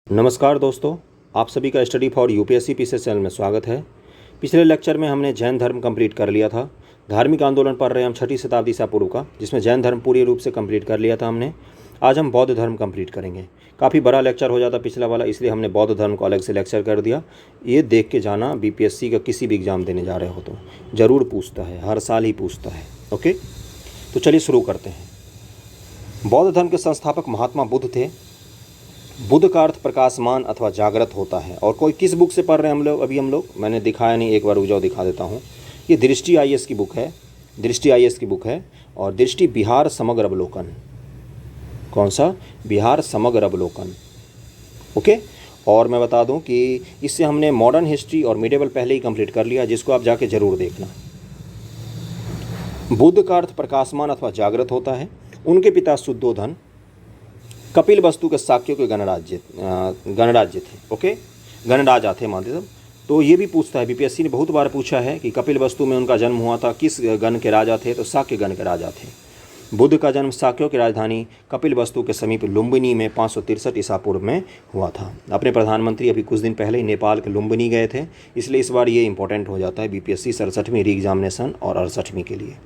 नमस्कार दोस्तों, आप सभी का study for UPSC PCS channel में स्वागत है। पिछले लेक्चर में हमने जैन धर्म कंप्लीट कर लिया था। धार्मिक आंदोलन पढ़ रहे हैं हम 6वीं शताब्दी ईसा पूर्व का, जिसमें जैन धर्म पूरी रूप से कंप्लीट कर लिया था हमने। आज हम बौद्ध धर्म कंप्लीट करेंगे। काफ़ी बड़ा लेक्चर हो जाता पिछला वाला, इसलिए हमने बौद्ध धर्म को अलग से लेक्चर कर दिया। ये देख के जाना, बीपीएससी का किसी भी एग्ज़ाम देने जा रहे हो तो ज़रूर पूछता है, हर साल ही पूछता है। ओके, तो चलिए शुरू करते हैं। बौद्ध धर्म के संस्थापक महात्मा बुद्ध थे। बुद्ध का अर्थ प्रकाशमान अथवा जागृत होता है। और कोई किस बुक से पढ़ रहे हैं हम लोग? अभी हम लोग, मैंने दिखाया नहीं, एक बार रुक जाओ दिखा देता हूँ। ये दृष्टि आईएएस की बुक है, दृष्टि आईएएस की बुक है। और दृष्टि बिहार समग्र अवलोकन, कौन सा? बिहार समग्र अवलोकन। ओके, और मैं बता दूं कि इससे हमने मॉडर्न हिस्ट्री और मिडिवल पहले ही कंप्लीट कर लिया, जिसको आप जाके जरूर देखना। बुद्ध का अर्थ प्रकाशमान अथवा जागृत होता है। उनके पिता शुद्धोधन कपिल वस्तु के शाक्यों के गणराज्य थे। ओके, गणराजा थे मानते सब। तो ये भी पूछता है, बीपीएससी ने बहुत बार पूछा है कि कपिल वस्तु में उनका जन्म हुआ था, किस गण के राजा थे? तो शाक्य गण के राजा थे। बुद्ध का जन्म शाक्यों की राजधानी कपिल वस्तु के समीप लुम्बिनी में 563 ईसा पूर्व में हुआ था। अपने प्रधानमंत्री अभी कुछ दिन पहले ही नेपाल के लुम्बिनी गए थे, इसलिए इस बार ये इंपॉर्टेंट हो जाता है बीपीएससी 67वीं री एग्जामिनेशन और 68वीं के लिए।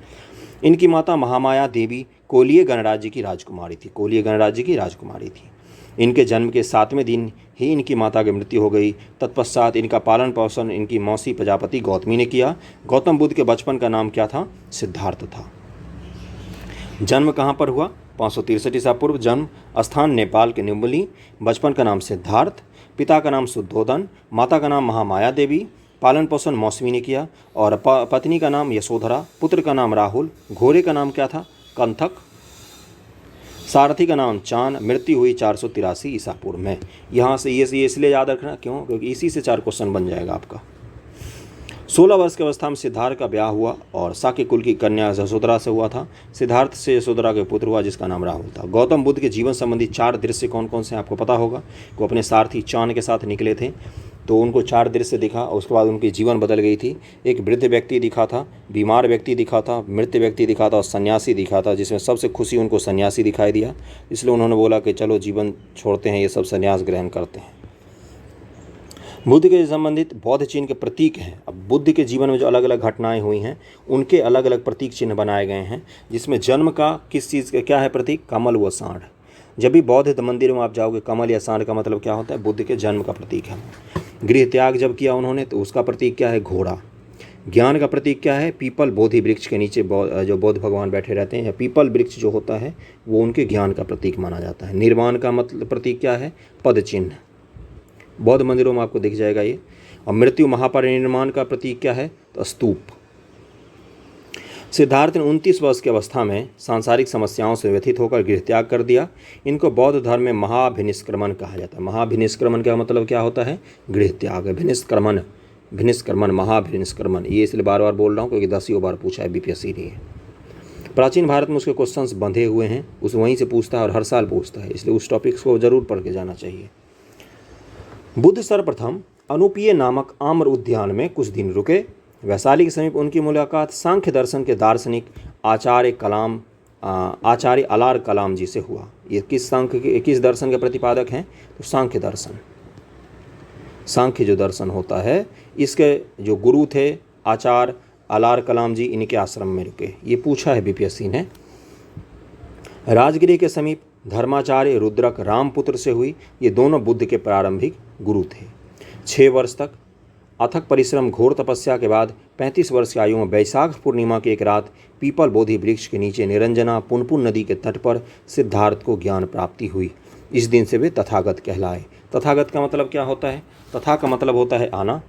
इनकी माता महामाया देवी कोलीय गणराज्य की राजकुमारी थी, कोलीय गणराज्य की राजकुमारी थी। इनके जन्म के 7वें दिन ही इनकी माता की मृत्यु हो गई। तत्पश्चात इनका पालन पोषण इनकी मौसी प्रजापति गौतमी ने किया। गौतम बुद्ध के बचपन का नाम क्या था? सिद्धार्थ था। जन्म कहाँ पर हुआ? 563 ईसा पूर्व। जन्म स्थान नेपाल के लुम्बिनी। बचपन का नाम सिद्धार्थ। पिता का नाम शुद्धोधन, माता का नाम महामाया देवी। पालन पोषण मौसमी ने किया। और पत्नी का नाम यशोधरा, पुत्र का नाम राहुल, घोड़े का नाम क्या था? कंथक, सारथी का नाम चान। मृत्यु हुई 483 ईसा पूर्व में। यहाँ से ये इसलिए याद रखना, क्यों? क्योंकि इसी से 4 क्वेश्चन बन जाएगा आपका। 16 वर्ष की अवस्था में सिद्धार्थ का ब्याह हुआ और शाक्य कुल की कन्या यशोधरा से हुआ था। सिद्धार्थ से यशोधरा के पुत्र हुआ, जिसका नाम राहुल था। गौतम बुद्ध के जीवन संबंधी 4 दृश्य कौन कौन से आपको पता होगा? वो अपने सारथी चान के साथ निकले थे, तो उनको 4 दृश्य दिखा और उसके बाद उनकी जीवन बदल गई थी। एक वृद्ध व्यक्ति दिखा था, बीमार व्यक्ति दिखा था, मृत व्यक्ति दिखा था और सन्यासी दिखा था, जिसमें सबसे खुशी उनको सन्यासी दिखाई दिया। इसलिए उन्होंने बोला कि चलो जीवन छोड़ते हैं, ये सब सन्यास ग्रहण करते हैं। बुद्ध के संबंधित बौद्ध चिन्ह के प्रतीक हैं। अब बुद्ध के जीवन में जो अलग अलग घटनाएं हुई हैं, उनके अलग अलग प्रतीक चिन्ह बनाए गए हैं, जिसमें जन्म का किस चीज़ का क्या है प्रतीक? कमल व सांड। जब भी बौद्ध मंदिरों में आप जाओगे, कमल या सांड का मतलब क्या होता है? बुद्ध के जन्म का प्रतीक है। गृह त्याग जब किया उन्होंने, तो उसका प्रतीक क्या है? घोड़ा। ज्ञान का प्रतीक क्या है? पीपल। बोधि वृक्ष के नीचे जो बौद्ध भगवान बैठे रहते हैं, या पीपल वृक्ष जो होता है, वो उनके ज्ञान का प्रतीक माना जाता है। निर्वाण का मतलब प्रतीक क्या है? पद चिन्ह। बौद्ध मंदिरों में आपको दिख जाएगा ये। और मृत्यु महापरिनिर्वाण का प्रतीक क्या है? तो स्तूप। सिद्धार्थ ने 29 वर्ष की अवस्था में सांसारिक समस्याओं से व्यथित होकर गृह त्याग कर दिया। इनको बौद्ध धर्म में महाभिनिष्क्रमण कहा जाता है। महाभिनिष्क्रमण का मतलब क्या होता है? गृह त्याग। भिनिष्क्रमण, भिनिष्क्रमण, महाभिनिष्क्रमण। ये इसलिए बार बार बोल रहा हूँ क्योंकि 10 बार पूछा है बीपीएससी ने। प्राचीन भारत में उसके क्वेश्चंस बंधे हुए हैं, उस वहीं से पूछता है और हर साल पूछता है, इसलिए उस टॉपिक्स को जरूर पढ़ के जाना चाहिए। बुद्ध सर्वप्रथम अनुपीय नामक आम्र उद्यान में कुछ दिन रुके। वैशाली के समीप उनकी मुलाकात सांख्य दर्शन के दार्शनिक आचार्य अलार कलाम जी से हुआ। ये किस दर्शन के प्रतिपादक हैं? तो सांख्य दर्शन। सांख्य जो दर्शन होता है, इसके जो गुरु थे आचार्य अलार कलाम जी, इनके आश्रम में रुके। ये पूछा है बीपीएससी ने। राजगिरी के समीप धर्माचार्य रुद्रक रामपुत्र से हुई। ये दोनों बुद्ध के प्रारंभिक गुरु थे। 6 वर्ष तक अथक परिश्रम, घोर तपस्या के बाद 35 वर्ष की आयु में वैशाख पूर्णिमा की एक रात पीपल बोधि वृक्ष के नीचे निरंजना पुनपुन नदी के तट पर सिद्धार्थ को ज्ञान प्राप्ति हुई। इस दिन से वे तथागत कहलाए। तथागत का मतलब क्या होता है? तथा का मतलब होता है आना,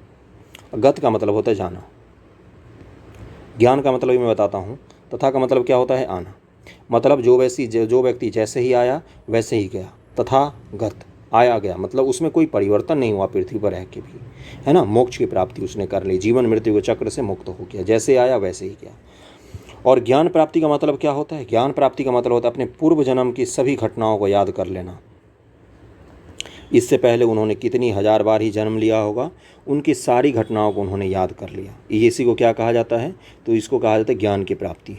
गत का मतलब होता है जाना। ज्ञान का मतलब मैं बताता हूँ। तथा का मतलब क्या होता है? आना। मतलब जो व्यक्ति जैसे ही आया वैसे ही गया। तथागत, आया गया, मतलब उसमें कोई परिवर्तन नहीं हुआ पृथ्वी पर रह के भी, है ना। मोक्ष की प्राप्ति उसने कर ली, जीवन मृत्यु के चक्र से मुक्त हो गया, जैसे आया वैसे ही गया। और ज्ञान प्राप्ति का मतलब क्या होता है? ज्ञान प्राप्ति का मतलब होता है अपने पूर्व जन्म की सभी घटनाओं को याद कर लेना। इससे पहले उन्होंने कितनी हजार बार ही जन्म लिया होगा, उनकी सारी घटनाओं को उन्होंने याद कर लिया। इसी को क्या कहा जाता है? तो इसको कहा जाता है ज्ञान की प्राप्ति।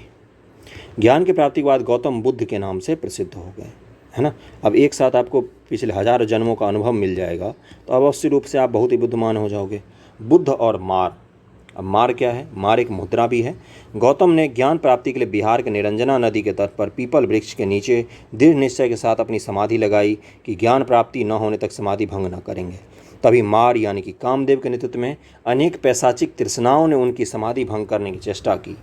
ज्ञान की प्राप्ति के बाद गौतम बुद्ध के नाम से प्रसिद्ध हो गए, है ना। अब एक साथ आपको पिछले हजारों जन्मों का अनुभव मिल जाएगा तो अवश्य रूप से आप बहुत ही बुद्धिमान हो जाओगे। बुद्ध और मार। अब मार क्या है? मार एक मुद्रा भी है। गौतम ने ज्ञान प्राप्ति के लिए बिहार के निरंजना नदी के तट पर पीपल वृक्ष के नीचे दृढ़ निश्चय के साथ अपनी समाधि लगाई कि ज्ञान प्राप्ति न होने तक समाधि भंग न करेंगे। तभी मार यानी कि कामदेव के नेतृत्व में अनेक पैशाचिक तृष्णाओं ने उनकी समाधि भंग करने की चेष्टा की,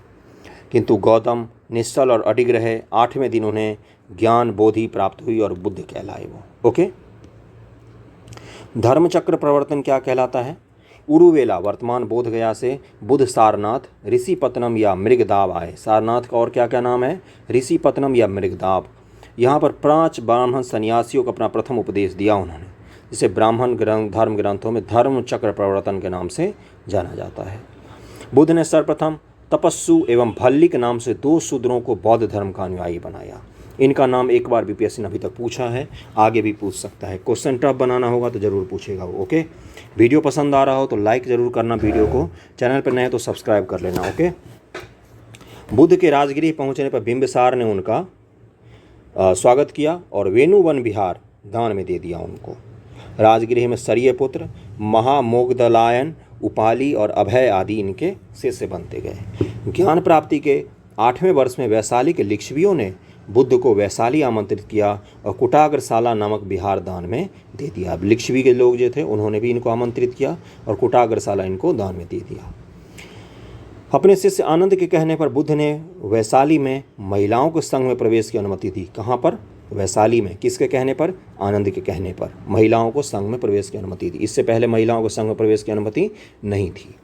किंतु गौतम निश्चल और अडिग रहे। 8वें दिन उन्हें ज्ञान बोधि प्राप्त हुई और बुद्ध कहलाए वो। ओके। धर्मचक्र प्रवर्तन क्या कहलाता है? उरुवेला वर्तमान बोध गया से बुद्ध सारनाथ, ऋषिपत्तनम या मृगदाव आए। सारनाथ का और क्या क्या नाम है? ऋषिपत्तनम या मृगदाव। यहाँ पर 5 ब्राह्मण सन्यासियों को अपना प्रथम उपदेश दिया उन्होंने, जिसे ब्राह्मण धर्म ग्रंथों में धर्मचक्र प्रवर्तन के नाम से जाना जाता है। बुद्ध ने सर्वप्रथम तपस्सु एवं भल्लिक नाम से 2 शूद्रों को बौद्ध धर्म का अनुयायी बनाया। इनका नाम एक बार बीपीएससी ने अभी तक पूछा है, आगे भी पूछ सकता है। क्वेश्चन टफ बनाना होगा तो ज़रूर पूछेगा वो। ओके। वीडियो पसंद आ रहा हो तो लाइक ज़रूर करना वीडियो को, चैनल पर नए तो सब्सक्राइब कर लेना। ओके। बुद्ध के राजगृह पहुंचने पर बिंबिसार ने उनका स्वागत किया और वेणुवन विहार दान में दे दिया उनको। राजगृह में सरिय पुत्र, महामोगदलायन, उपाली और अभय आदि इनके शिष्य बनते गए। ज्ञान प्राप्ति के 8वें वर्ष में वैशाली के लिच्छवियों ने बुद्ध को वैशाली आमंत्रित किया और कुटाग्रशाला नामक बिहार दान में दे दिया। अब लिच्छवी के लोग जो थे उन्होंने भी इनको आमंत्रित किया और कुटाग्रशाला इनको दान में दे दिया। अपने शिष्य आनंद के कहने पर बुद्ध ने वैशाली में महिलाओं के संघ में प्रवेश की अनुमति दी। कहाँ पर? वैशाली में। किसके कहने पर? आनंद के कहने पर महिलाओं को संघ में प्रवेश की अनुमति दी। इससे पहले महिलाओं को संघ में प्रवेश की अनुमति नहीं थी।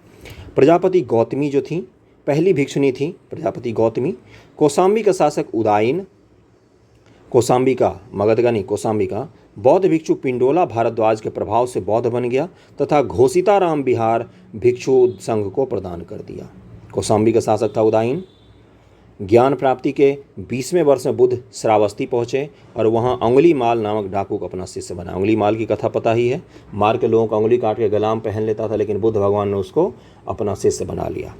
प्रजापति गौतमी जो थी पहली भिक्षुणी थी। प्रजापति गौतमी। कौशाम्बी का शासक उदायन, कौशाम्बी का मगध का नहीं, कौशाम्बी का बौद्ध भिक्षु पिंडोला भारद्वाज के प्रभाव से बौद्ध बन गया तथा घोषिताराम बिहार भिक्षु संघ को प्रदान कर दिया। कौशाम्बी का शासक था उदायन। ज्ञान प्राप्ति के 20वें वर्ष में बुद्ध श्रावस्ती पहुँचे और वहाँ अंगुलीमाल नामक डाकू को अपना शिष्य बना। अंगुलीमाल की कथा पता ही है, मार के लोगों को अंगुली काट के गलाम पहन लेता था, लेकिन बुद्ध भगवान ने उसको अपना शिष्य बना लिया।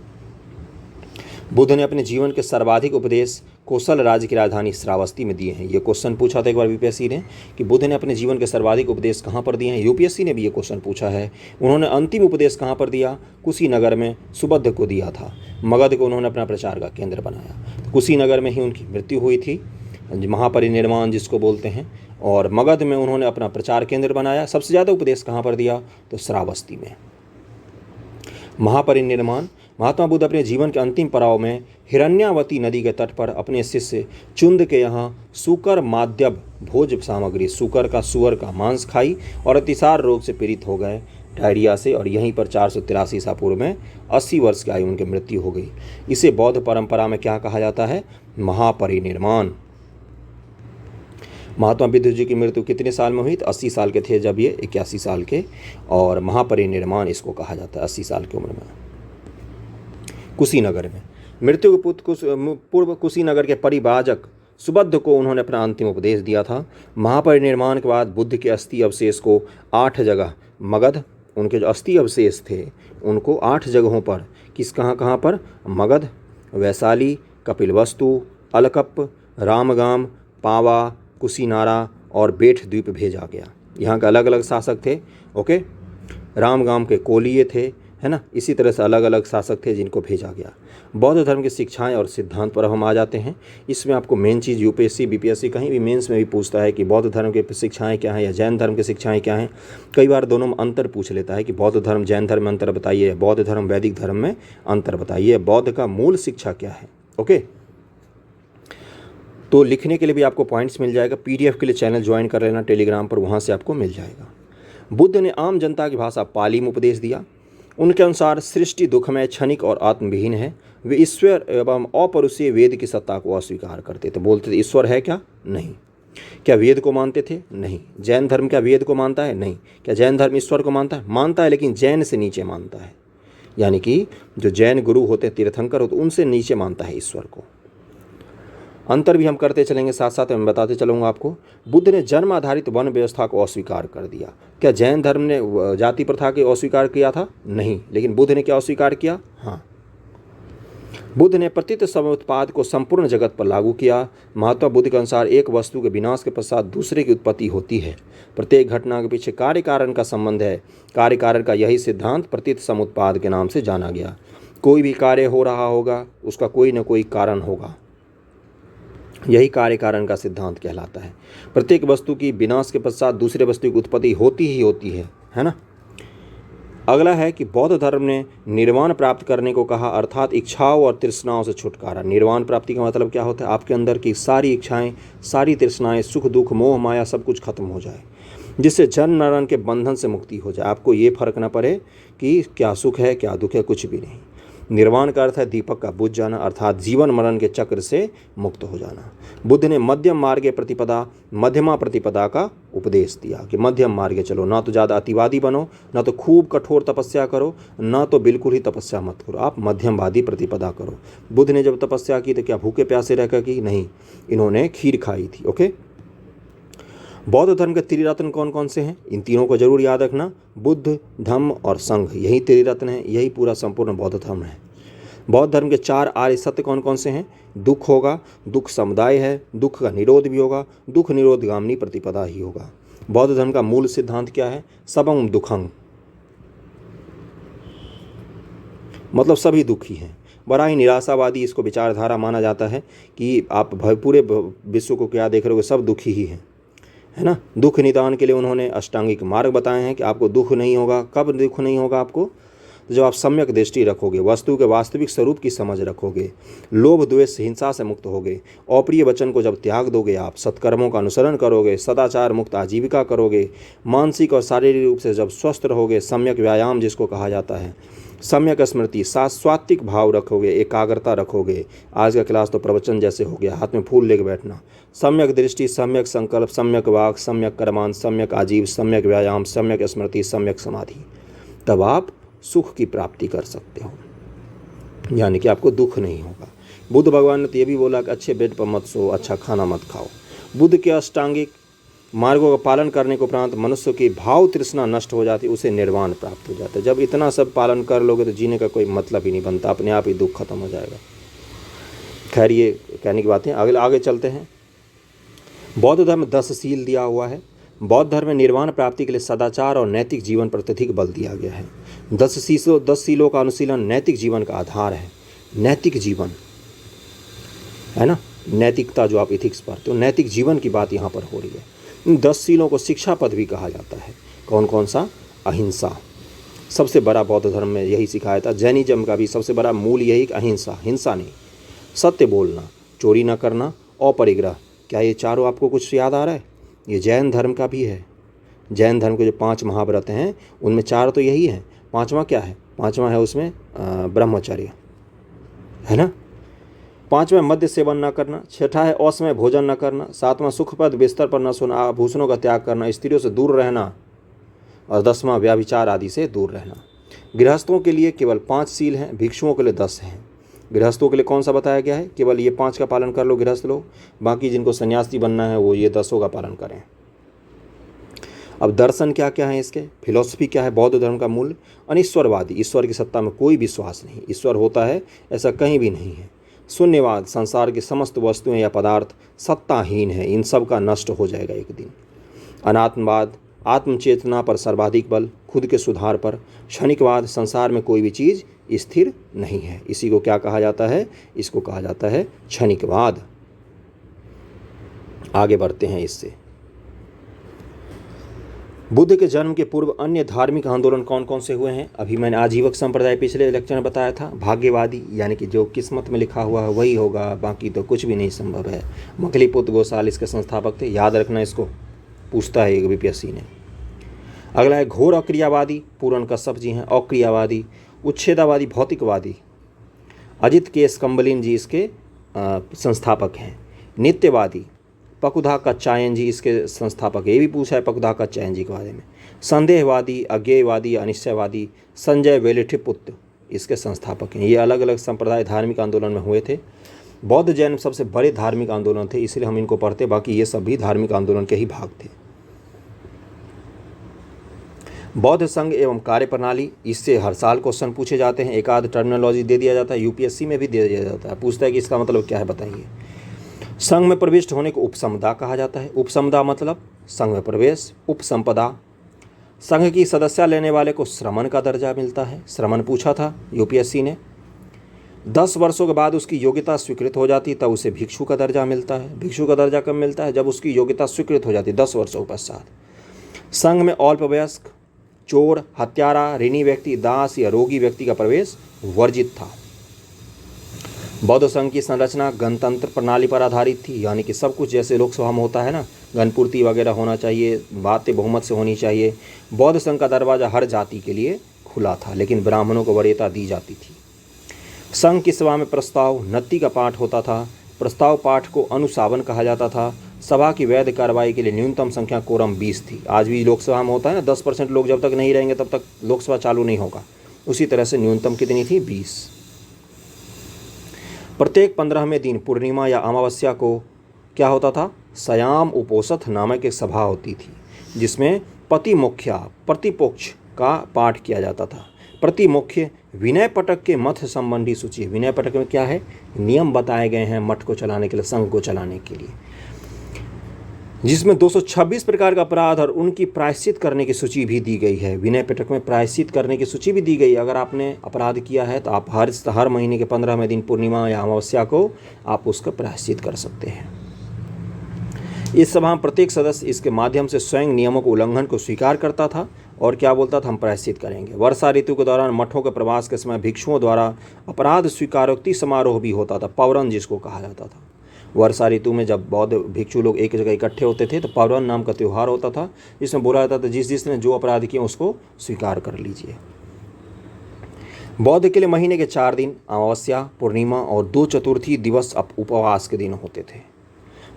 बुद्ध ने अपने जीवन के सर्वाधिक उपदेश कौशल राज्य की राजधानी श्रावस्ती में दिए हैं। ये क्वेश्चन पूछा था एक बार बीपीएससी ने कि बुद्ध ने अपने जीवन के सर्वाधिक उपदेश कहाँ पर दिए हैं। यूपीएससी ने भी ये क्वेश्चन पूछा है। उन्होंने अंतिम उपदेश कहाँ पर दिया? कुशीनगर में सुबुद्ध को दिया था। मगध को उन्होंने अपना प्रचार का केंद्र बनाया। कुशीनगर में ही उनकी मृत्यु हुई थी, महापरिनिर्वाण जिसको बोलते हैं, और मगध में उन्होंने अपना प्रचार केंद्र बनाया। सबसे ज़्यादा उपदेश कहाँ पर दिया? तो श्रावस्ती में। महापरिनिर्वाण। महात्मा बुद्ध अपने जीवन के अंतिम पड़ाव में हिरण्यावती नदी के तट पर अपने शिष्य चुंद के यहाँ सूकर माद्यब भोज सामग्री, सूकर का सुअर का मांस खाई और अतिसार रोग से पीड़ित हो गए, डायरिया से, और यहीं पर 483 ईसा पूर्व में 80 वर्ष की आयु उनकी मृत्यु हो गई। इसे बौद्ध परंपरा में क्या कहा जाता है? महापरिनिर्वाण। महात्मा बुद्ध जी की मृत्यु कितने साल में हुई? तो 80 साल के थे जब ये, 81 साल के, और महापरिनिर्वाण इसको कहा जाता है 80 साल की उम्र में। कुशीनगर में मृत्यु के पूर्व कुशीनगर के परिव्राजक सुबुद्ध को उन्होंने अपना अंतिम उपदेश दिया था। महापरिनिर्वाण के बाद बुद्ध के अस्थि अवशेष को 8 जगह, मगध, उनके जो अस्थि अवशेष थे उनको 8 जगहों पर, कहाँ पर? मगध, वैशाली, कपिलवस्तु, अलकप, रामगाम, पावा, कुशीनारा और बेठ द्वीप भेजा गया। यहाँ के अलग अलग शासक थे। ओके। रामगाम के कोलिये थे, है ना। इसी तरह से अलग अलग शासक थे जिनको भेजा गया। बौद्ध धर्म की शिक्षाएं और सिद्धांत पर हम आ जाते हैं। इसमें आपको मेन चीज़ यूपीएससी बीपीएससी कहीं भी मेंस में भी पूछता है कि बौद्ध धर्म की शिक्षाएं क्या हैं या जैन धर्म की शिक्षाएं क्या हैं। कई बार दोनों में अंतर पूछ लेता है कि बौद्ध धर्म जैन धर्म में अंतर बताइए, बौद्ध धर्म वैदिक धर्म में अंतर बताइए, बौद्ध का मूल शिक्षा क्या है। ओके। तो लिखने के लिए भी आपको पॉइंट्स मिल जाएगा। पीडीएफ के लिए चैनल ज्वाइन कर लेना टेलीग्राम पर, वहाँ से आपको मिल जाएगा। बुद्ध ने आम जनता की भाषा पाली में उपदेश दिया। उनके अनुसार सृष्टि दुखमय, क्षणिक और आत्मविहीन है। वे ईश्वर एवं अपरुषीय वेद की सत्ता को अस्वीकार करते थे। बोलते थे ईश्वर है क्या? नहीं। क्या वेद को मानते थे? नहीं। जैन धर्म क्या वेद को मानता है? नहीं। क्या जैन धर्म ईश्वर को मानता है? मानता है, लेकिन जैन से नीचे मानता है। यानी कि जो जैन गुरु होते हैं, तीर्थंकर होते, उनसे नीचे मानता है ईश्वर को। अंतर भी हम करते चलेंगे, साथ साथ मैं बताते चलूँगा आपको। बुद्ध ने जन्म आधारित वन व्यवस्था को अस्वीकार कर दिया। क्या जैन धर्म ने जाति प्रथा को अस्वीकार किया था? नहीं। लेकिन बुद्ध ने क्या अस्वीकार किया? हाँ। बुद्ध ने प्रतीत समुत्पाद को संपूर्ण जगत पर लागू किया। महात्मा बुद्ध के अनुसार एक वस्तु के विनाश के पश्चात दूसरे की उत्पत्ति होती है। प्रत्येक घटना के पीछे कार्य कारण का संबंध है। कार्य कारण का यही सिद्धांत प्रतीत समुत्पाद के नाम से जाना गया। कोई भी कार्य हो रहा होगा, उसका कोई न कोई कारण होगा, यही कार्य कारण का सिद्धांत कहलाता है। प्रत्येक वस्तु की विनाश के पश्चात दूसरे वस्तु की उत्पत्ति होती ही होती है ना। अगला है कि बौद्ध धर्म ने निर्वाण प्राप्त करने को कहा, अर्थात इच्छाओं और तृष्णाओं से छुटकारा। निर्वाण प्राप्ति का मतलब क्या होता है? आपके अंदर की सारी इच्छाएं, सारी तृष्णाएं, सुख दुख मोह माया सब कुछ खत्म हो जाए, जिससे जन्म मरण के बंधन से मुक्ति हो जाए। आपको ये फर्क ना पड़े कि क्या सुख है क्या दुख है, कुछ भी नहीं। निर्वाण का अर्थ है दीपक का बुझ जाना, अर्थात जीवन मरण के चक्र से मुक्त हो जाना। बुद्ध ने मध्यम मार्ग प्रतिपदा, मध्यमा प्रतिपदा का उपदेश दिया कि मध्यम मार्ग चलो, ना तो ज़्यादा अतिवादी बनो, ना तो खूब कठोर तपस्या करो, ना तो बिल्कुल ही तपस्या मत करो, आप मध्यमवादी प्रतिपदा करो। बुद्ध ने जब तपस्या की तो क्या भूखे प्यासे रहकर की? नहीं, इन्होंने खीर खाई थी। ओके, बौद्ध धर्म के त्रिरत्न कौन कौन से हैं? इन तीनों को जरूर याद रखना, बुद्ध, धम्म और संघ, यही त्रिरत्न है, यही पूरा संपूर्ण बौद्ध धर्म है। बौद्ध धर्म के 4 आर्य सत्य कौन कौन से हैं? दुख होगा, दुख समुदाय है, दुख का निरोध भी होगा, दुख निरोधगामिनी प्रतिपदा ही होगा। बौद्ध धर्म का मूल सिद्धांत क्या है? सबम दुखं, मतलब सभी दुखी हैं। बड़ा ही निराशावादी इसको विचारधारा माना जाता है कि आप पूरे विश्व को क्या देख रहे हो, सब दुखी ही हैं, है ना। दुख निदान के लिए उन्होंने अष्टांगिक मार्ग बताए हैं कि आपको दुख नहीं होगा। कब दुख नहीं होगा आपको? जब आप सम्यक दृष्टि रखोगे, वस्तु के वास्तविक स्वरूप की समझ रखोगे, लोभ द्वेष हिंसा से मुक्त होगे, अप्रिय वचन को जब त्याग दोगे, आप सत्कर्मों का अनुसरण करोगे, सदाचार मुक्त आजीविका करोगे, मानसिक और शारीरिक रूप से जब स्वस्थ रहोगे, सम्यक व्यायाम जिसको कहा जाता है, सम्यक स्मृति, सात्विक भाव रखोगे, एकाग्रता रखोगे। आज का क्लास तो प्रवचन जैसे हो गया, हाथ में फूल लेके बैठना। सम्यक दृष्टि, सम्यक संकल्प, सम्यक वाक, सम्यक कर्मांत, सम्यक आजीव, सम्यक व्यायाम, सम्यक स्मृति, सम्यक समाधि, तब आप सुख की प्राप्ति कर सकते हो, यानी कि आपको दुख नहीं होगा। बुद्ध भगवान ने तो ये भी बोला कि अच्छे बेड पर मत सो, अच्छा खाना मत खाओ। बुद्ध के अष्टांगिक मार्गों का पालन करने के उपरांत मनुष्य की भाव तृष्णा नष्ट हो जाती, उसे निर्वाण प्राप्त हो जाता है। जब इतना सब पालन कर लोगे तो जीने का कोई मतलब ही नहीं बनता, अपने आप ही दुख खत्म हो जाएगा। खैर, ये कहने की बातें, आगे चलते हैं। बौद्ध धर्म 10 सील दिया हुआ है। बौद्ध धर्म में निर्वाण प्राप्ति के लिए सदाचार और नैतिक जीवन पर अत्यधिक बल दिया गया है। 10 सीलों का अनुशीलन नैतिक जीवन का आधार है। नैतिक जीवन है ना, नैतिकता जो आप इथिक्स पढ़ते हो, नैतिक जीवन की बात यहाँ पर हो रही है। इन 10 सीलों को शिक्षा पद भी कहा जाता है। कौन कौन सा? अहिंसा, सबसे बड़ा बौद्ध धर्म में यही सिखाया था। जैनिज्म का भी सबसे बड़ा मूल यही अहिंसा, हिंसा नहीं। सत्य बोलना, चोरी न करना, अपरिग्रह। क्या ये चारों आपको कुछ याद आ रहा है? ये जैन धर्म का भी है। जैन धर्म के जो 5 महाव्रत हैं उनमें 4 तो यही हैं। 5वां क्या है? 5वां है उसमें ब्रह्मचर्य, है ना। 5वां मद्य सेवन न करना। 6ठा है असमय भोजन न करना। 7वां सुखपद बिस्तर पर न सोना, आभूषणों का त्याग करना, स्त्रियों से दूर रहना। और 10वां व्यभिचार आदि से दूर रहना। गृहस्थों के लिए केवल 5 सील हैं, भिक्षुओं के लिए 10 हैं। गृहस्थों के लिए कौन सा बताया गया है? केवल ये 5 का पालन कर लो गृहस्थ लोग, बाकी जिनको सन्यासी बनना है वो ये 10 का पालन करें। अब दर्शन क्या क्या है इसके, फिलॉसफी क्या है बौद्ध धर्म का मूल? अनिश्वरवादी, ईश्वर की सत्ता में कोई विश्वास नहीं, ईश्वर होता है ऐसा कहीं भी नहीं है। शून्यवाद, संसार की समस्त वस्तुएं या पदार्थ सत्ताहीन है, इन सब का नष्ट हो जाएगा एक दिन। अनात्मवाद, आत्मचेतना पर सर्वाधिक बल, खुद के सुधार पर। क्षणिकवाद, संसार में कोई भी चीज़ स्थिर नहीं है, इसी को क्या कहा जाता है? इसको कहा जाता है क्षणिकवाद। आगे बढ़ते हैं इससे। बुद्ध के जन्म के पूर्व अन्य धार्मिक आंदोलन कौन कौन से हुए हैं? अभी मैंने आजीवक संप्रदाय पिछले लेक्चर में बताया था। भाग्यवादी, यानी कि जो किस्मत में लिखा हुआ है वही होगा, बाकी तो कुछ भी नहीं संभव है। मखलीपुत्र गोसाल इसके संस्थापक थे, याद रखना, इसको पूछता है एक बीपीएससी ने। अगला है घोर अक्रियावादी, पूरन कश्यप जी हैं अक्रियावादी। उच्छेदवादी, भौतिकवादी, अजित केस कंबलिन जी इसके संस्थापक हैं। नित्यवादी, पकुधा कच्चायन जी इसके संस्थापक है, ये भी पूछा है पकुधा कच्चायन जी के बारे में। संदेहवादी, अज्ञेयवादी, अनिश्चयवादी, संजय वेलिठिपुत्र इसके संस्थापक हैं। ये अलग अलग संप्रदाय धार्मिक आंदोलन में हुए थे। बौद्ध जैन सबसे बड़े धार्मिक आंदोलन थे, इसलिए हम इनको पढ़ते, बाकी ये सब भी धार्मिक आंदोलन के ही भाग थे। बौद्ध संघ एवं कार्यप्रणाली, इससे हर साल क्वेश्चन पूछे जाते हैं। एक आध टर्मिनोलॉजी दे दिया जाता है, यूपीएससी में भी दे दिया जाता है, पूछता है कि इसका मतलब क्या है बताइए। संघ में प्रविष्ट होने को उपसंपदा कहा जाता है। उपसंपदा मतलब संघ में प्रवेश। उपसंपदा, संघ की सदस्यता लेने वाले को श्रमण का दर्जा मिलता है। श्रमण पूछा था यूपीएससी ने। 10 वर्षों के बाद उसकी योग्यता स्वीकृत हो जाती तब उसे भिक्षु का दर्जा मिलता है। भिक्षु का दर्जा कब मिलता है? जब उसकी योग्यता स्वीकृत हो जाती, 10 वर्षों के पश्चात। संघ में अल्पवयस्क, चोर, हत्यारा, ऋणी व्यक्ति, दास या रोगी व्यक्ति का प्रवेश वर्जित था। बौद्ध संघ की संरचना गणतंत्र प्रणाली पर आधारित थी, यानी कि सब कुछ जैसे लोकसभा में होता है ना, गणपूर्ति वगैरह होना चाहिए, बातें बहुमत से होनी चाहिए। बौद्ध संघ का दरवाज़ा हर जाति के लिए खुला था, लेकिन ब्राह्मणों को वरीयता दी जाती थी। संघ की सभा में प्रस्ताव नत्ती का पाठ होता था। प्रस्ताव पाठ को अनुसावन कहा जाता था। सभा की वैध कार्रवाई के लिए न्यूनतम संख्या कोरम 20 थी। आज भी लोकसभा में होता है ना, 10% लोग जब तक नहीं रहेंगे तब तक लोकसभा चालू नहीं होगा। उसी तरह से न्यूनतम कितनी थी? 20। प्रत्येक 15वें दिन पूर्णिमा या अमावस्या को क्या होता था? सयाम उपोषथ नामक एक सभा होती थी, जिसमें प्रतिमुख्या प्रतिपक्ष का पाठ किया जाता था। प्रतिमुख्य विनय पटक के मठ संबंधी सूची। विनय पटक में क्या है? नियम बताए गए हैं मठ को चलाने के लिए, संघ को चलाने के लिए, जिसमें 226 प्रकार का अपराध और उनकी प्रायश्चित करने की सूची भी दी गई है। विनय पिटक में प्रायश्चित करने की सूची भी दी गई है। अगर आपने अपराध किया है तो आप हर महीने के 15वें दिन पूर्णिमा या अमावस्या को आप उसका प्रायश्चित कर सकते हैं। इस सभा में प्रत्येक सदस्य इसके माध्यम से स्वयं नियमों को उल्लंघन को स्वीकार करता था और क्या बोलता था? हम प्रायश्चित करेंगे। वर्षा ऋतु के दौरान मठों के प्रवास के समय भिक्षुओं द्वारा अपराध स्वीकारोक्ति समारोह भी होता था, पौरन जिसको कहा जाता था। वर्षा ऋतु में जब बौद्ध भिक्षु लोग एक जगह इकट्ठे होते थे तो पौरन नाम का त्यौहार होता था, जिसमें बोला जाता था जिसने जो अपराध किए उसको स्वीकार कर लीजिए। बौद्ध के लिए महीने के 4 दिन अमावस्या, पूर्णिमा और 2 चतुर्थी दिवस उपवास के दिन होते थे।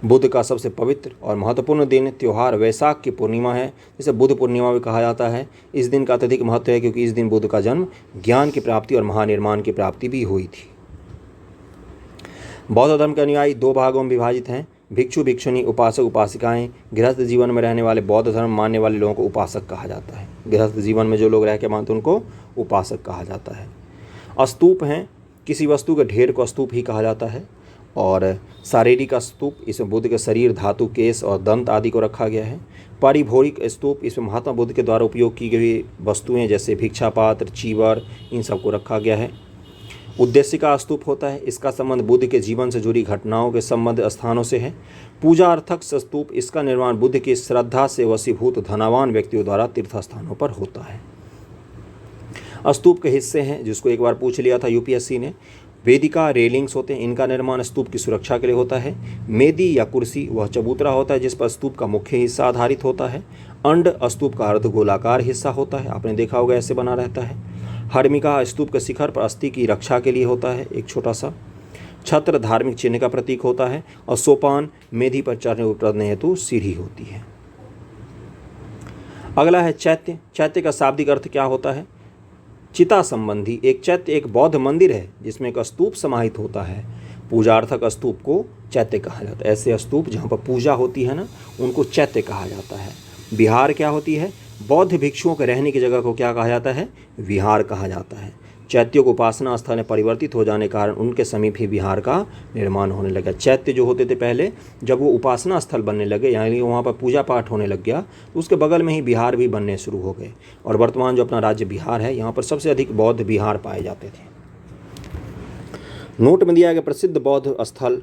बुद्ध का सबसे पवित्र और महत्वपूर्ण दिन त्यौहार वैशाख की पूर्णिमा है, जिसे बुद्ध पूर्णिमा भी कहा जाता है। इस दिन का अत्यधिक महत्व है क्योंकि इस दिन बुद्ध का जन्म, ज्ञान की प्राप्ति और महानिर्माण की प्राप्ति भी हुई थी। बौद्ध धर्म के अनुयायी 2 भागों में विभाजित हैं। भिक्षु भिक्षुणी, उपासक उपासिकाएं। गृहस्थ जीवन में रहने वाले बौद्ध धर्म मानने वाले लोगों को उपासक कहा जाता है। गृहस्थ जीवन में जो लोग रह के मानते उनको उपासक कहा जाता है। स्तूप हैं, किसी वस्तु के ढेर को स्तूप ही कहा जाता है। और शारीरिक स्तूप, इसमें बुद्ध के शरीर, धातु, केश और दंत आदि को रखा गया है। पारिभौतिक स्तूप, इसमें महात्मा बुद्ध के द्वारा उपयोग की गई वस्तुएं जैसे भिक्षा पात्र, चीवर, इन सब को रखा गया है। उद्देश्य का स्तूप होता है, इसका संबंध बुद्ध के जीवन से जुड़ी घटनाओं के संबंध स्थानों से है। पूजा अर्थक स्तूप, इसका निर्माण बुद्ध की श्रद्धा से वशीभूत धनवान व्यक्तियों द्वारा तीर्थ स्थानों पर होता है। स्तूप के हिस्से हैं, जिसको एक बार पूछ लिया था यूपीएससी ने। वेदिका, रेलिंग्स होते हैं, इनका निर्माण स्तूप की सुरक्षा के लिए होता है। मेदी या कुर्सी, वह चबूतरा होता है जिस पर स्तूप का मुख्य हिस्सा आधारित होता है। अंड स्तूप का अर्धगोलाकार हिस्सा होता है, आपने देखा होगा ऐसे बना रहता है। हर्मिका स्तूप के शिखर पर अस्थि की रक्षा के लिए होता है, एक छोटा सा। छत्र धार्मिक चिन्ह का प्रतीक होता है। और सोपान मेदी पर चढ़ने उतरने हेतु सीढ़ी होती है। अगला है चैत्य। चैत्य का शाब्दिक अर्थ क्या होता है? चिता संबंधी। एक चैत्य एक बौद्ध मंदिर है जिसमें एक स्तूप समाहित होता है। पूजार्थक स्तूप को चैत्य कहा जाता है। ऐसे स्तूप जहाँ पर पूजा होती है ना, उनको चैत्य कहा जाता है। विहार क्या होती है? बौद्ध भिक्षुओं के रहने की जगह को क्या कहा जाता है? विहार कहा जाता है। चैत्यों को उपासना स्थल में परिवर्तित हो जाने के कारण उनके समीप ही विहार का निर्माण होने लगा। चैत्य जो होते थे पहले, जब वो उपासना स्थल बनने लगे, यानी वहाँ पर पूजा पाठ होने लग गया, तो उसके बगल में ही विहार भी बनने शुरू हो गए। और वर्तमान जो अपना राज्य बिहार है, यहाँ पर सबसे अधिक बौद्ध विहार पाए जाते थे। नोट में दिया गया प्रसिद्ध बौद्ध स्थल: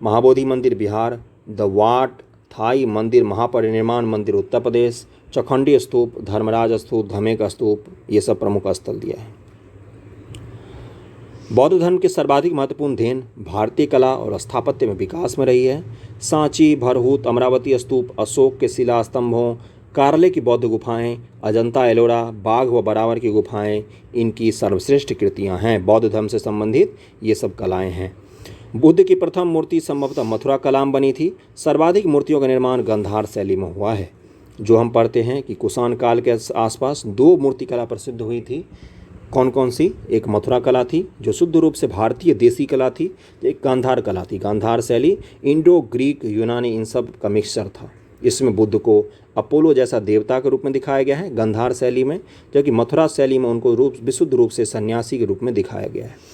महाबोधि मंदिर बिहार, द वाट थाई मंदिर, महापरिनिर्वाण मंदिर उत्तर प्रदेश, चौखंडी स्तूप, धर्मराज स्तूप, धमेक स्तूप, ये सब प्रमुख स्थल दिया है। बौद्ध धर्म के सर्वाधिक महत्वपूर्ण देन भारतीय कला और स्थापत्य में विकास में रही है। सांची, भरहूत, अमरावती स्तूप, अशोक के शिला स्तंभों, कार्ले की बौद्ध गुफाएं, अजंता एलोरा, बाघ व बरावर की गुफाएं इनकी सर्वश्रेष्ठ कृतियां हैं। बौद्ध धर्म से संबंधित ये सब कलाएं हैं। बुद्ध की प्रथम मूर्ति संभवतः मथुरा कला में बनी थी। सर्वाधिक मूर्तियों का निर्माण गांधार शैली में हुआ है। जो हम पढ़ते हैं कि कुषाण काल के आसपास 2 मूर्ति कला प्रसिद्ध हुई थी। कौन कौन सी? एक मथुरा कला थी जो शुद्ध रूप से भारतीय देसी कला थी, एक गांधार कला थी। गांधार शैली इंडो ग्रीक यूनानी इन सब का मिक्सचर था, इसमें बुद्ध को अपोलो जैसा देवता के रूप में दिखाया गया है गांधार शैली में, जबकि मथुरा शैली में उनको विशुद्ध रूप से सन्यासी के रूप में दिखाया गया है।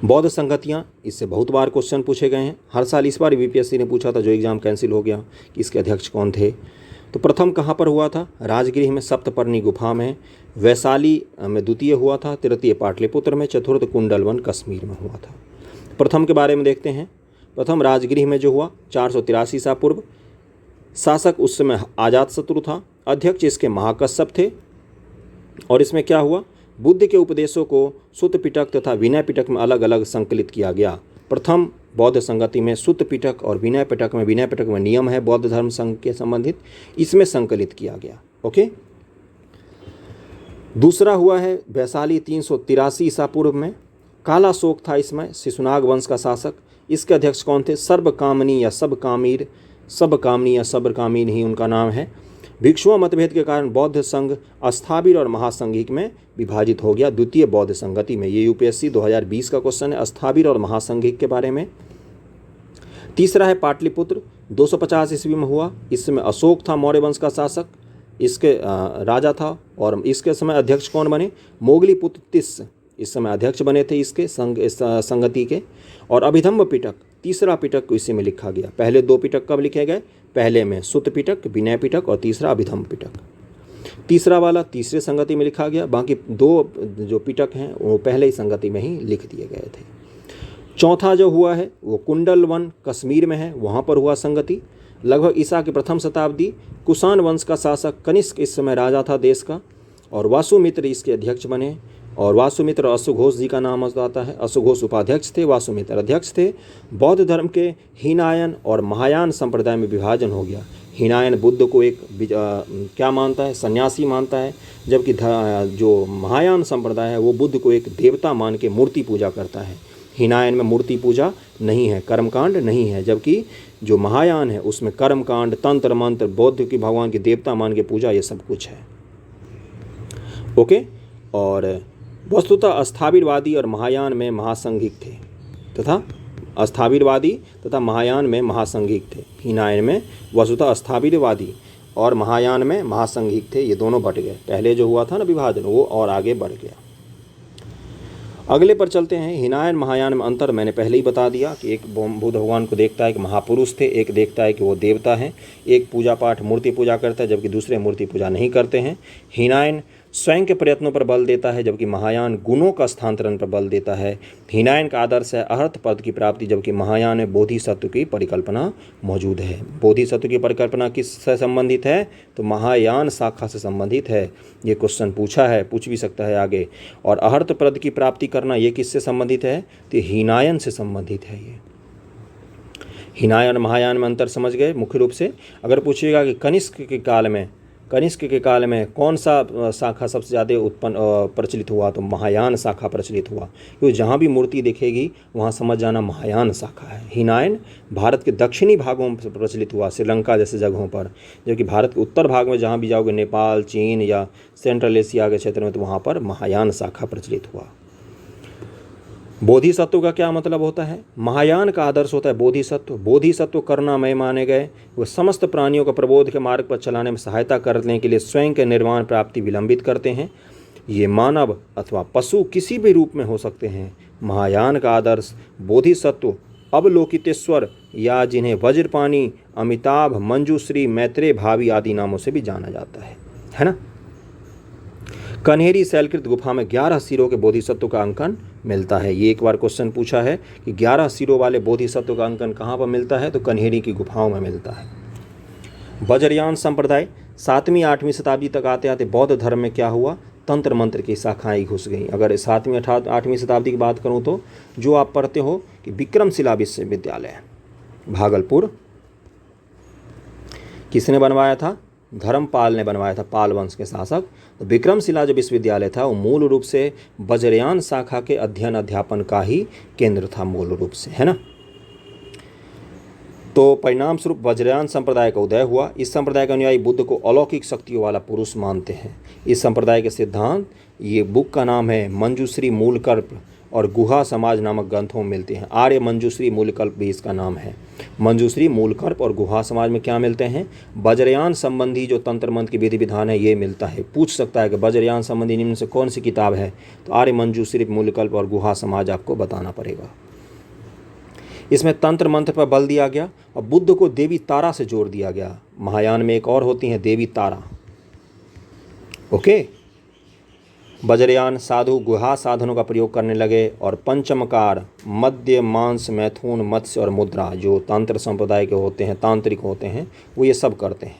बौद्ध संगतियाँ, इससे बहुत बार क्वेश्चन पूछे गए हैं। हर साल इस बार यूपीएससी ने पूछा था, जो एग्ज़ाम कैंसिल हो गया, कि इसके अध्यक्ष कौन थे। तो प्रथम कहाँ पर हुआ था? राजगृह में सप्तपर्णी गुफा में, वैशाली में द्वितीय हुआ था, तृतीय पाटलिपुत्र में, चतुर्थ कुंडलवन कश्मीर में हुआ था। प्रथम के बारे में देखते हैं। प्रथम राजगृह में जो हुआ 483 ईसा पूर्व। शासक उस समय अजातशत्रु था, अध्यक्ष इसके महाकश्यप थे। और इसमें क्या हुआ? बुद्ध के उपदेशों को सुत्त पिटक तथा विनय पिटक में अलग अलग संकलित किया गया। प्रथम बौद्ध संगति में सुत्त पिटक और विनय पिटक में नियम है बौद्ध धर्म संघ के संबंधित, इसमें संकलित किया गया। ओके। दूसरा हुआ है वैशाली 383 ईसा पूर्व में। काला शोक था इसमें, शिशुनाग वंश का शासक। इसके अध्यक्ष कौन थे? सर्वकामनी या सबकामीन ही उनका नाम है। भिक्षुओं मतभेद के कारण बौद्ध संघ अस्थाविर और महासंघिक में विभाजित हो गया द्वितीय बौद्ध संगति में। ये यूपीएससी 2020 का क्वेश्चन है, अस्थाविर और महासंघिक के बारे में। तीसरा है पाटलिपुत्र, 250 ईस्वी में हुआ। इसमें अशोक था मौर्य वंश का शासक, इसके राजा था। और इसके समय अध्यक्ष कौन बने? मोगलीपुत्र तिस्स इस समय अध्यक्ष बने थे इसके संगति के। और अभिधम्म पिटक, तीसरा पिटक को इसी में लिखा गया। पहले 2 पिटक कब लिखे गए? पहले में सुत्त पिटक, विनय पिटक, और तीसरा अभिधम्म पिटक। तीसरा वाला तीसरे संगति में लिखा गया, बाकी 2 जो पिटक हैं वो पहले ही संगति में ही लिख दिए गए थे। चौथा जो हुआ है वो कुंडलवन कश्मीर में है, वहाँ पर हुआ संगति। लगभग ईसा की प्रथम शताब्दी। कुषाण वंश का शासक कनिष्क इस समय राजा था देश का, और वासुमित्र इसके अध्यक्ष बने। और वासुमित्र अश्वघोष जी का नाम आता है। अश्वघोष उपाध्यक्ष थे, वासुमित्र अध्यक्ष थे। बौद्ध धर्म के हीनायन और महायान संप्रदाय में विभाजन हो गया। हीनायन बुद्ध को एक क्या मानता है? सन्यासी मानता है, जबकि जो महायान संप्रदाय है वो बुद्ध को एक देवता मान के मूर्ति पूजा करता है। हीनायन में मूर्ति पूजा नहीं है, कर्मकांड नहीं है, जबकि जो महायान है उसमें कर्मकांड, तंत्र मंत्र, बौद्ध की भगवान की देवता मान के पूजा, ये सब कुछ है। ओके। और वस्तुतः अस्थाविरवादी और महायान में महासंघिक थे, तथा अस्थाविरवादी तथा महायान में महासंघिक थे। हीनायन में वस्तुतः अस्थाविरवादी और महायान में महासंघिक थे। ये दोनों बट गए। पहले जो हुआ था ना विभाजन, वो और आगे बढ़ गया। अगले पर चलते हैं। हीनायन महायान में अंतर मैंने पहले ही बता दिया कि एक बुद्ध भगवान को देखता है कि महापुरुष थे, एक देखता है कि वो देवता हैं। एक पूजा पाठ मूर्ति पूजा करता है, जबकि दूसरे मूर्ति पूजा नहीं करते हैं। हीनायन स्वयं के प्रयत्नों पर बल देता है, जबकि महायान गुणों का स्थानांतरण पर बल देता है। हीनायन का आदर्श है अहर्त पद की प्राप्ति, जबकि महायान में बोधिसत्व की परिकल्पना मौजूद है। बोधिसत्व की परिकल्पना किससे संबंधित है? तो महायान शाखा से संबंधित है। ये क्वेश्चन पूछा है, पूछ भी सकता है आगे। और अहर्त पद की प्राप्ति करना ये किससे संबंधित है? तो हीनायन से संबंधित है। ये हीनायन और महायान में अंतर समझ गए मुख्य रूप से। अगर पूछिएगा कि कनिष्क के काल में कौन सा शाखा सबसे ज़्यादा प्रचलित हुआ, तो महायान शाखा प्रचलित हुआ। क्योंकि जहाँ भी मूर्ति दिखेगी वहाँ समझ जाना महायान शाखा है। हीनायन भारत के दक्षिणी भागों में प्रचलित हुआ, श्रीलंका जैसे जगहों पर, जबकि भारत के उत्तर भाग में जहाँ भी जाओगे, नेपाल, चीन या सेंट्रल एशिया के क्षेत्र में, तो वहाँ पर महायान शाखा प्रचलित हुआ। बोधिसत्व का क्या मतलब होता है? महायान का आदर्श होता है बोधिसत्व। बोधिसत्व करुणामय माने गए। वो समस्त प्राणियों को प्रबोध के मार्ग पर चलाने में सहायता करने के लिए स्वयं के निर्वाण प्राप्ति विलंबित करते हैं। ये मानव अथवा पशु किसी भी रूप में हो सकते हैं। महायान का आदर्श बोधिसत्व, अवलोकितेश्वर, या जिन्हें वज्रपाणी, अमिताभ, मंजूश्री, मैत्रेय भावी आदि नामों से भी जाना जाता है ना। कन्हेरी शैलकृत गुफा में 11 सिरों के बोधिसत्व का अंकन मिलता है। ये एक बार क्वेश्चन पूछा है कि 11 सिरों वाले बोधिसत्व का अंकन कहाँ पर मिलता है? तो कन्हेरी की गुफाओं में मिलता है। वज्रयान संप्रदाय 7वीं 8वीं शताब्दी तक आते आते बौद्ध धर्म में क्या हुआ? तंत्र मंत्र की शाखाएं घुस गई। अगर 7वीं 8वीं शताब्दी की बात करूँ तो जो आप पढ़ते हो कि विक्रमशिला विश्वविद्यालय भागलपुर किसने बनवाया था? धर्मपाल ने बनवाया था, पाल वंश के शासक। तो विक्रमशिला जो विश्वविद्यालय था वो मूल रूप से वज्रयान शाखा के अध्ययन अध्यापन का ही केंद्र था मूल रूप से, है ना। तो परिणाम स्वरूप वज्रयान संप्रदाय का उदय हुआ। इस संप्रदाय के अनुयायी बुद्ध को अलौकिक शक्तियों वाला पुरुष मानते हैं। इस संप्रदाय के सिद्धांत, ये बुक का नाम है मंजूश्री मूलकल्प और गुहा समाज नामक ग्रंथों में मिलते हैं। आर्य मंजूश्री मूलकल्प भी इसका नाम है। मंजूश्री, मूलकल्प और गुहा समाज में क्या मिलते हैं? वज्रयान संबंधी जो तंत्र मंत्र की विधि विधान है ये मिलता है। पूछ सकता है कि वज्रयान संबंधी निम्न से कौन सी किताब है, तो आर्य मंजूश्री, मूलकल्प और गुहा समाज आपको बताना पड़ेगा। इसमें तंत्र मंत्र पर बल दिया गया और बुद्ध को देवी तारा से जोड़ दिया गया। महायान में एक और होती है देवी तारा। ओके। वज्रयान साधु गुहा साधनों का प्रयोग करने लगे और पंचमकार, मध्य, मांस, मैथुन, मत्स्य और मुद्रा जो तंत्र संप्रदाय के होते हैं, तांत्रिक होते हैं, वो ये सब करते हैं।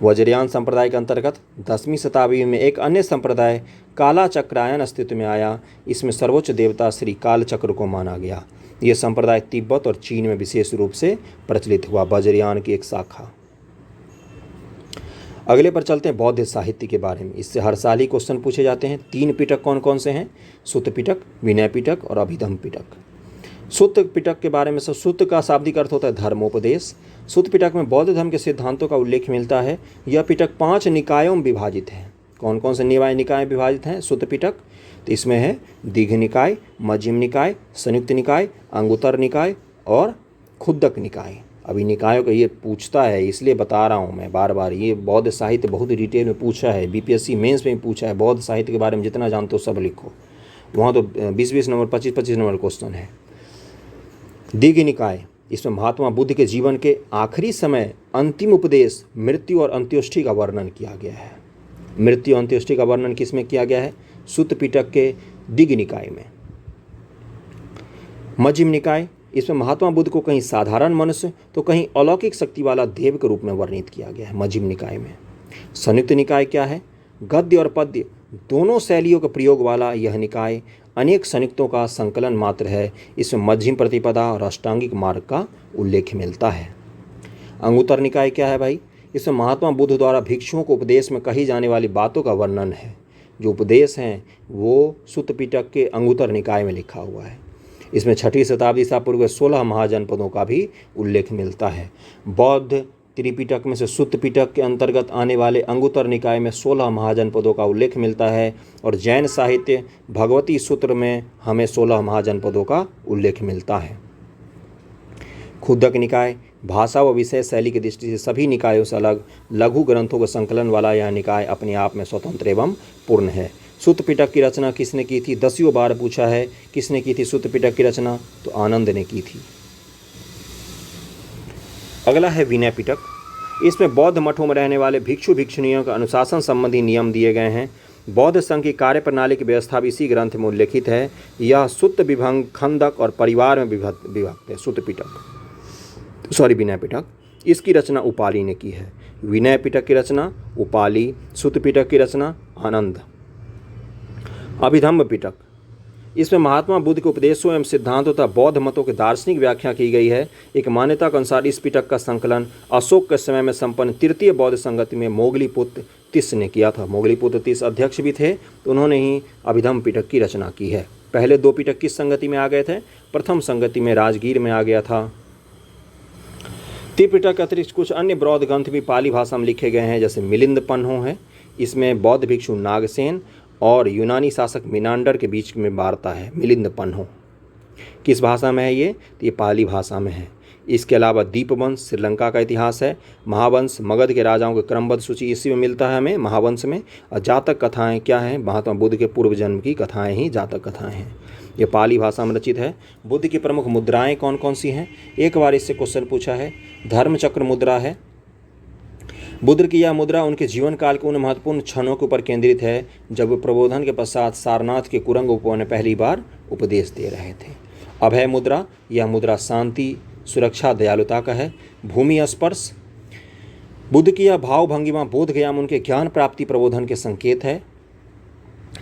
वज्रयान संप्रदाय के अंतर्गत 10वीं शताब्दी में एक अन्य संप्रदाय काला चक्रायन अस्तित्व में आया। इसमें सर्वोच्च देवता श्री काल चक्र को माना गया। यह संप्रदाय तिब्बत और चीन में विशेष रूप से प्रचलित हुआ। वज्रयान की एक शाखा। अगले पर चलते हैं बौद्ध साहित्य के बारे में। इससे हर साल ही क्वेश्चन पूछे जाते हैं। 3 पिटक कौन कौन से हैं? सुत्त पिटक, विनय पिटक और अभिधम्म पिटक। सुत्त पिटक के बारे में सुत्त का शाब्दिक अर्थ होता है धर्मोपदेश। सुत्त पिटक में बौद्ध धर्म के सिद्धांतों का उल्लेख मिलता है। यह पिटक 5 निकायों में विभाजित है। कौन कौन से निकाय विभाजित हैं सुत्त पिटक? तो इसमें है दीघ निकाय, मध्यम निकाय, संयुक्त निकाय, अंगुत्तर निकाय और खुद्दक निकाय। अभी निकायों का ये पूछता है, इसलिए बता रहा हूँ मैं बार बार। ये बौद्ध साहित्य बहुत डिटेल में पूछा है, बीपीएससी मेंस में पूछा है। बौद्ध साहित्य के बारे में जितना जानते हो सब लिखो, वहाँ तो 20-20 नंबर, 25-25 नंबर क्वेश्चन है। दीघ निकाय, इसमें महात्मा बुद्ध के जीवन के आखिरी समय अंतिम उपदेश, मृत्यु और अंत्योष्टि का वर्णन किया गया है। मृत्यु और अंत्योष्टि का वर्णन किसमें किया गया है? सुत्त पिटक के दीघ निकाय में। मध्यम निकाय, इसमें महात्मा बुद्ध को कहीं साधारण मनुष्य तो कहीं अलौकिक शक्ति वाला देव के रूप में वर्णित किया गया है मध्यम निकाय में। संयुक्त निकाय क्या है? गद्य और पद्य दोनों शैलियों के प्रयोग वाला यह निकाय अनेक संयुक्तों का संकलन मात्र है। इसमें मध्यम प्रतिपदा और अष्टांगिक मार्ग का उल्लेख मिलता है। अंगुत्तर निकाय क्या है भाई? इसमें महात्मा बुद्ध द्वारा भिक्षुओं को उपदेश में कही जाने वाली बातों का वर्णन है। जो उपदेश हैं वो सुत्त पिटक के अंगुत्तर निकाय में लिखा हुआ है। इसमें 6वीं शताब्दी ईसा पूर्व 16 महाजनपदों का भी उल्लेख मिलता है। बौद्ध त्रिपिटक में से सुत्त पिटक के अंतर्गत आने वाले अंगुत्तर निकाय में 16 महाजनपदों का उल्लेख मिलता है और जैन साहित्य भगवती सूत्र में हमें 16 महाजनपदों का उल्लेख मिलता है। खुद्दक निकाय भाषा व विषय शैली की दृष्टि से सभी निकायों से अलग लघु ग्रंथों के संकलन वाला यह निकाय अपने आप में स्वतंत्र एवं पूर्ण है। सुत्त पिटक की रचना किसने की थी? 10 बार पूछा है किसने की थी सुत्त पिटक की रचना? तो आनंद ने की थी। अगला है विनय पिटक। इसमें बौद्ध मठों में रहने वाले भिक्षु भिक्षुणियों का अनुशासन संबंधी नियम दिए गए हैं। बौद्ध संघ की कार्यप्रणाली की व्यवस्था भी इसी ग्रंथ में उल्लेखित है। यह सुत्त, विभंग, खंदक और परिवार में विभक्त है। सुत्त पिटक, विनय पिटक। इसकी रचना उपाली ने की है। विनय पिटक की रचना उपाली, सुत्त पिटक की रचना आनंद। अभिधम्म पिटक, इसमें महात्मा बुद्ध के उपदेशों एवं सिद्धांतों तथा बौद्ध मतों की दार्शनिक व्याख्या की गई है। एक मान्यता के अनुसार इस पिटक का संकलन अशोक के समय में संपन्न तृतीय बौद्ध संगति में मोगलीपुत्र तिस ने किया था। मोगलीपुत्र तिस अध्यक्ष भी थे, तो उन्होंने ही अभिधम्म पिटक की रचना की है। पहले 2 पिटक किस संगति में आ गए थे? प्रथम संगति में राजगीर में आ गया था। त्रिपिटक के अतिरिक्त कुछ अन्य बौद्ध ग्रंथ भी पाली भाषा में लिखे गए हैं, जैसे मिलिंद पन्हो है। इसमें बौद्ध भिक्षु नागसेन और यूनानी शासक मिनांडर के बीच में वार्ता है। मिलिंद पन्हो किस भाषा में है ये? तो ये पाली भाषा में है। इसके अलावा दीपवंश श्रीलंका का इतिहास है। महावंश मगध के राजाओं के क्रमबद्ध सूची इसी में मिलता है हमें, महावंश में। और जातक कथाएं क्या हैं? महात्मा बुद्ध के पूर्व जन्म की कथाएं ही जातक कथाएं हैं। ये पाली भाषा में रचित है। बुद्ध की प्रमुख मुद्राएं कौन कौन सी हैं? एक बार इससे क्वेश्चन पूछा है। धर्मचक्र मुद्रा है। बुद्ध की यह मुद्रा उनके जीवन काल के उन महत्वपूर्ण क्षणों के ऊपर केंद्रित है जब वे प्रबोधन के पश्चात सारनाथ के कुरंग उपवन में पहली बार उपदेश दे रहे थे। अभय मुद्रा, यह मुद्रा शांति, सुरक्षा, दयालुता का है। भूमि स्पर्श, बुद्ध की यह भाव भंगिमा बोध गया में उनके ज्ञान प्राप्ति प्रबोधन के संकेत है।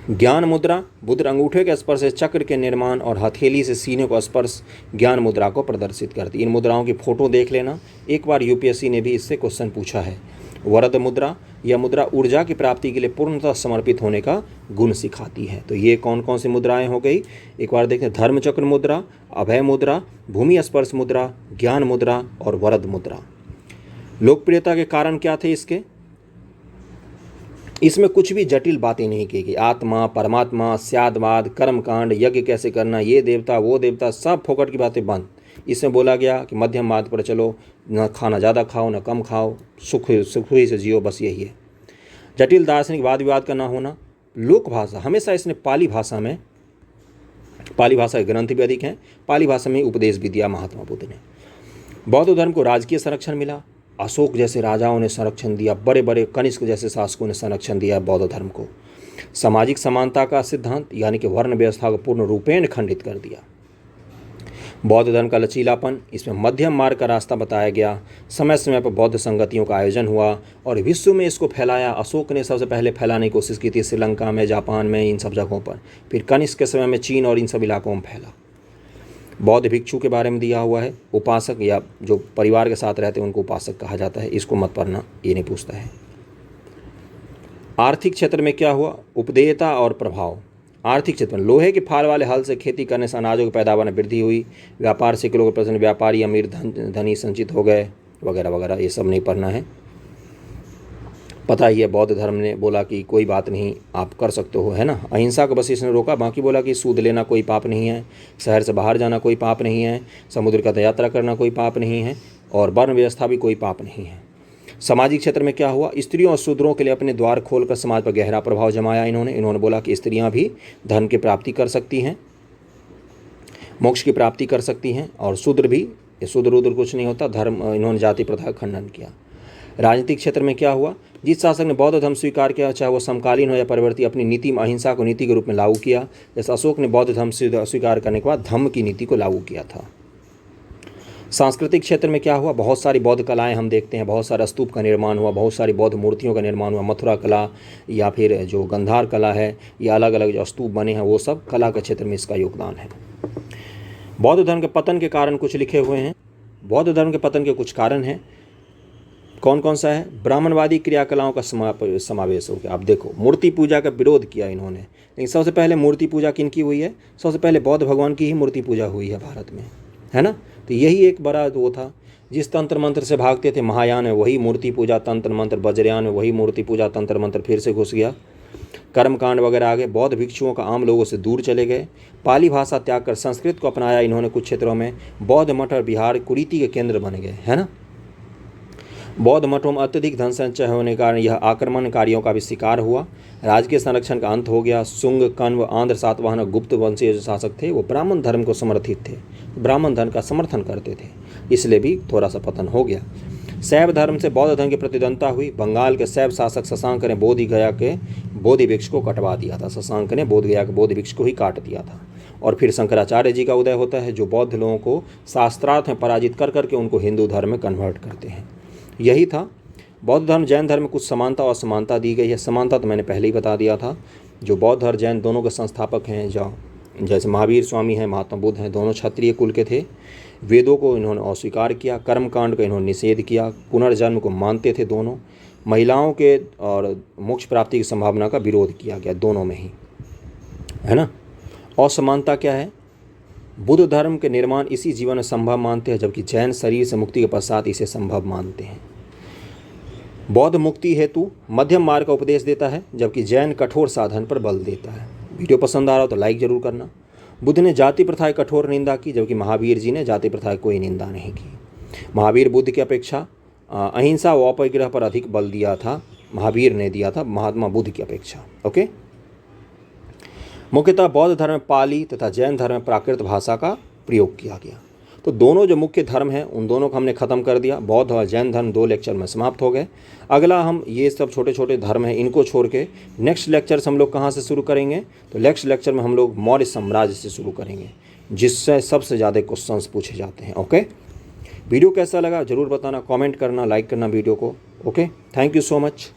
ज्ञान मुद्रा, बुद्ध अंगूठे के स्पर्श से चक्र के निर्माण और हथेली से सीने को स्पर्श ज्ञान मुद्रा को प्रदर्शित करती। इन मुद्राओं की फोटो देख लेना, एक बार यूपीएससी ने भी इससे क्वेश्चन पूछा है। वरद मुद्रा, यह मुद्रा ऊर्जा की प्राप्ति के लिए पूर्णतः समर्पित होने का गुण सिखाती है। तो ये कौन कौन सी मुद्राएं हो गई? एक बार देखें, धर्मचक्र मुद्रा, अभय मुद्रा, भूमि स्पर्श मुद्रा, ज्ञान मुद्रा और वरद मुद्रा। लोकप्रियता के कारण क्या थे इसके? इसमें कुछ भी जटिल बातें नहीं की गई। आत्मा, परमात्मा, स्यादवाद, कर्मकांड, यज्ञ कैसे करना, ये देवता वो देवता, सब फोकट की बातें बंद। इसमें बोला गया कि मध्यम मार्ग पर चलो, न खाना ज़्यादा खाओ न कम खाओ, सुख ही से जियो, बस यही है। जटिल दार्शनिक वाद विवाद का ना होना। लोक भाषा, हमेशा इसने पाली भाषा के ग्रंथ भी अधिक हैं, पाली भाषा में उपदेश भी दिया महात्मा बुद्ध ने। बौद्ध धर्म को राजकीय संरक्षण मिला। अशोक जैसे राजाओं ने संरक्षण दिया, बड़े बड़े कनिष्क जैसे शासकों ने संरक्षण दिया बौद्ध धर्म को। सामाजिक समानता का सिद्धांत यानी कि वर्ण व्यवस्था को पूर्ण रूपेण खंडित कर दिया। बौद्ध धर्म का लचीलापन, इसमें मध्यम मार्ग का रास्ता बताया गया। समय समय पर बौद्ध संगतियों का आयोजन हुआ और विश्व में इसको फैलाया। अशोक ने सबसे पहले फैलाने की कोशिश की थी श्रीलंका में, जापान में, इन सब जगहों पर। फिर कनिष्क के समय में चीन और इन सब इलाकों में फैला। बौद्ध भिक्षु के बारे में दिया हुआ है। उपासक या जो परिवार के साथ रहते हैं उनको उपासक कहा जाता है, इसको मत पढ़ना, ये नहीं पूछता है। आर्थिक क्षेत्र में क्या हुआ, उपदेयता और प्रभाव। आर्थिक क्षेत्र में लोहे के फाल वाले हल से खेती करने से अनाजों की पैदावार में वृद्धि हुई। व्यापार से किलो के प्रश्न, व्यापारी अमीर धनी संचित हो गए, वगैरह वगैरह, ये सब नहीं पढ़ना है। पता ही है बौद्ध धर्म ने बोला कि कोई बात नहीं, आप कर सकते हो, है ना। अहिंसा को बस इसने रोका, बाकी बोला कि सूद लेना कोई पाप नहीं है, शहर से बाहर जाना कोई पाप नहीं है, समुद्र का यात्रा करना कोई पाप नहीं है, और वर्ण व्यवस्था भी कोई पाप नहीं है। सामाजिक क्षेत्र में क्या हुआ, स्त्रियों और शूद्रों के लिए अपने द्वार खोलकर समाज पर गहरा प्रभाव जमाया इन्होंने बोला कि स्त्रियां भी धन की प्राप्ति कर सकती हैं, मोक्ष की प्राप्ति कर सकती हैं, और शूद्र भी, शूद्र उद्र कुछ नहीं होता, धर्म, इन्होंने जाति प्रथा का खंडन किया। राजनीतिक क्षेत्र में क्या हुआ, जिस शासक ने बौद्ध धर्म स्वीकार किया, चाहे वो समकालीन हो या परिवर्ती, अपनी नीति में अहिंसा को नीति के रूप में लागू किया। जैसे अशोक ने बौद्ध धर्म स्वीकार करने के बाद धम्म की नीति को लागू किया था। सांस्कृतिक क्षेत्र में क्या हुआ, बहुत सारी बौद्ध कलाएं हम देखते हैं, बहुत सारे स्तूप का निर्माण हुआ, बहुत सारी बौद्ध मूर्तियों का निर्माण हुआ। मथुरा कला या फिर जो गंधार कला है, या अलग अलग जो स्तूप बने हैं, वो सब कला के क्षेत्र में इसका योगदान है। बौद्ध धर्म के पतन के कारण कुछ लिखे हुए हैं। बौद्ध धर्म के पतन के कुछ कारण हैं, कौन कौन सा है, ब्राह्मणवादी क्रियाकलाओं का समावेश हो गया। आप देखो, मूर्ति पूजा का विरोध किया इन्होंने, लेकिन सबसे पहले मूर्ति पूजा किनकी हुई है, सबसे पहले बौद्ध भगवान की ही मूर्ति पूजा हुई है भारत में, है ना। तो यही एक बड़ा वो था, जिस तंत्र मंत्र से भागते थे महायान में वही मूर्ति पूजा तंत्र मंत्र, वज्रयान में वही मूर्ति पूजा तंत्र मंत्र फिर से घुस गया। कर्मकांड वगैरह आ गए। बौद्ध भिक्षुओं का आम लोगों से दूर चले गए। पाली भाषा त्याग कर संस्कृत को अपनाया इन्होंने कुछ क्षेत्रों में। बौद्ध मठ और बिहार कुरीति के केंद्र बन गए, है ना। बौद्ध मठों में अत्यधिक धन संचय होने के कारण यह आक्रमणकारियों का भी शिकार हुआ। राजकीय संरक्षण का अंत हो गया। शुंग, कण्व, आंध्र, सातवाहन और गुप्त वंशीय जो शासक थे वो ब्राह्मण धर्म को समर्थित थे, ब्राह्मण धर्म का समर्थन करते थे, इसलिए भी थोड़ा सा पतन हो गया। शैव धर्म से बौद्ध धर्म की प्रतिद्वंदता हुई। बंगाल के शैव शासक शशांक ने बोधि गया के बोधि वृक्ष को कटवा दिया था। शशांक ने बोध गया के बोधि वृक्ष को ही काट दिया था। और फिर शंकराचार्य जी का उदय होता है, जो बौद्ध लोगों को शास्त्रार्थ में पराजित कर करके उनको हिंदू धर्म में कन्वर्ट करते हैं। यही था। बौद्ध धर्म जैन धर्म में कुछ समानता और असमानता दी गई है। समानता तो मैंने पहले ही बता दिया था, जो बौद्ध और जैन दोनों के संस्थापक हैं, जैसे महावीर स्वामी हैं, महात्मा बुद्ध हैं, दोनों क्षत्रिय कुल के थे। वेदों को इन्होंने अस्वीकार किया, कर्मकांड का इन्होंने निषेध किया, पुनर्जन्म को मानते थे दोनों। महिलाओं के और मोक्ष प्राप्ति की संभावना का विरोध किया गया दोनों में ही, है ना। असमानता क्या है, बुद्ध धर्म के निर्माण इसी जीवन में संभव मानते हैं, जबकि जैन शरीर से मुक्ति के पश्चात इसे संभव मानते हैं। बौद्ध मुक्ति हेतु मध्यम मार्ग का उपदेश देता है, जबकि जैन कठोर साधन पर बल देता है। वीडियो पसंद आ रहा हो तो लाइक जरूर करना। बुद्ध ने जाति प्रथा की कठोर निंदा की, जबकि महावीर जी ने जाति प्रथा की कोई निंदा नहीं की। महावीर बुद्ध की अपेक्षा अहिंसा व अपरिग्रह पर अधिक बल दिया था, महावीर ने दिया था महात्मा बुद्ध की अपेक्षा। ओके। मुख्यतः बौद्ध धर्म में पाली तथा जैन धर्म में प्राकृत भाषा का प्रयोग किया गया। तो दोनों जो मुख्य धर्म हैं उन दोनों को हमने ख़त्म कर दिया। बौद्ध और जैन धर्म 2 लेक्चर में समाप्त हो गए। अगला हम ये सब छोटे छोटे धर्म हैं इनको छोड़ के नेक्स्ट लेक्चर से हम लोग कहाँ से शुरू करेंगे, तो नेक्स्ट लेक्चर में हम लोग मौर्य साम्राज्य से शुरू करेंगे, जिससे सबसे ज़्यादा क्वेश्चंस पूछे जाते हैं। ओके। वीडियो कैसा लगा ज़रूर बताना, कमेंट करना, लाइक करना वीडियो को। Okay, thank you so much.